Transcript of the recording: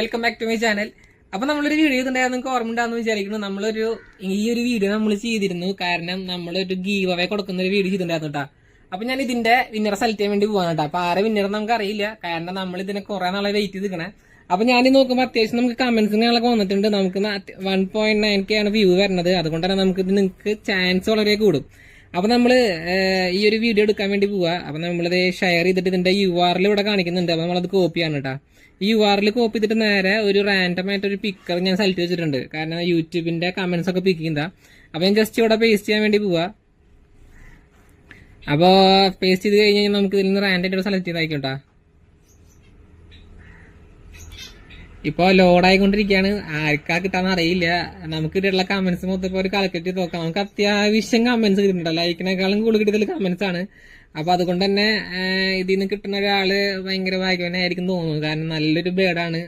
Welcome back to my channel. അപ്പൊ നമ്മളൊരു video ഉണ്ടായിരുന്നു, നിങ്ങൾക്ക് ഓർമ്മ ഉണ്ടാകുന്ന വിചാരിക്കുന്നു. ഈ ഒരു വീഡിയോ നമ്മൾ ചെയ്തിരുന്നു, കാരണം നമ്മളൊരു ഗീവ് അവേ കൊടുക്കുന്ന ഒരു വീഡിയോ ചെയ്തിട്ടുണ്ടായിരുന്നു കേട്ടോ. അപ്പൊ ഞാൻ ഇതിന്റെ വിന്നറെ സെലക്ട് ചെയ്യാൻ വേണ്ടി പോകാൻ കേട്ടോ. അപ്പൊ ആരെ വിന്നർ നമുക്ക് അറിയില്ല, കാരണം നമ്മൾ ഇതിനെ കുറെ നാളെ വെയിറ്റ് ചെയ്തിരിക്കണേ. അപ്പൊ ഞാൻ നോക്കുമ്പോൾ അത്യാവശ്യം നമുക്ക് കമന്റ്സും ഞങ്ങളൊക്കെ വന്നിട്ടുണ്ട്. നമുക്ക് 1.9K ആണ് വ്യൂ വരുന്നത്. അതുകൊണ്ട് തന്നെ നമുക്ക് നിങ്ങൾക്ക് ചാൻസ് വളരെ കൂടും. അപ്പൊ നമ്മള് ഈ ഒരു വീഡിയോ എടുക്കാൻ വേണ്ടി പോവാ. അപ്പൊ നമ്മളിത് ഷെയർ ചെയ്തിട്ട് ഇതിന്റെ URL ഇവിടെ കാണിക്കുന്നുണ്ട്. അപ്പൊ നമ്മളത് കോപ്പി ആണ് കേട്ടോ. ഈ URL കോപ്പി ചെയ്തിട്ട് നേരെ ഒരു റാൻഡം ആയിട്ട് ഒരു പിക്കർ ഞാൻ സെലക്ട് വെച്ചിട്ടുണ്ട്, കാരണം യൂട്യൂബിന്റെ കമന്റ്സ് ഒക്കെ പിക്ക് ചെയ്യുന്നതാ. അപ്പൊ ഞാൻ ജസ്റ്റ് ഇവിടെ പേസ്റ്റ് ചെയ്യാൻ വേണ്ടി പോവാ. അപ്പൊ പേസ്റ്റ് ചെയ്ത് കഴിഞ്ഞാൽ നമുക്ക് ഇതിൽ നിന്ന് റാൻഡം ആയിട്ട് സെലക്ട് ചെയ്തായിക്കോട്ടാ. ഇപ്പൊ ലോഡായിക്കൊണ്ടിരിക്കുകയാണ്, ആർക്കാ കിട്ടാന്ന് അറിയില്ല. നമുക്ക് കിട്ടിയിട്ടുള്ള കമന്റ്സ് മൊത്തം ഇപ്പൊ ഒരു കാൽക്കുലേറ്റ് ചെയ്ത് നോക്കാം. നമുക്ക് അത്യാവശ്യം കമന്റ്സ് കിട്ടുന്നുണ്ട്, ലൈക്കിനേക്കാളും കൂടുതൽ കിട്ടിയതിൽ കമന്റ്സ് ആണ്. അപ്പൊ അതുകൊണ്ട് തന്നെ ഇതിൽ നിന്ന് കിട്ടുന്ന ഒരാള് ഭയങ്കര ഭാഗ്യവാനായിരിക്കും തോന്നുന്നു, കാരണം നല്ലൊരു ബേഡാണ്.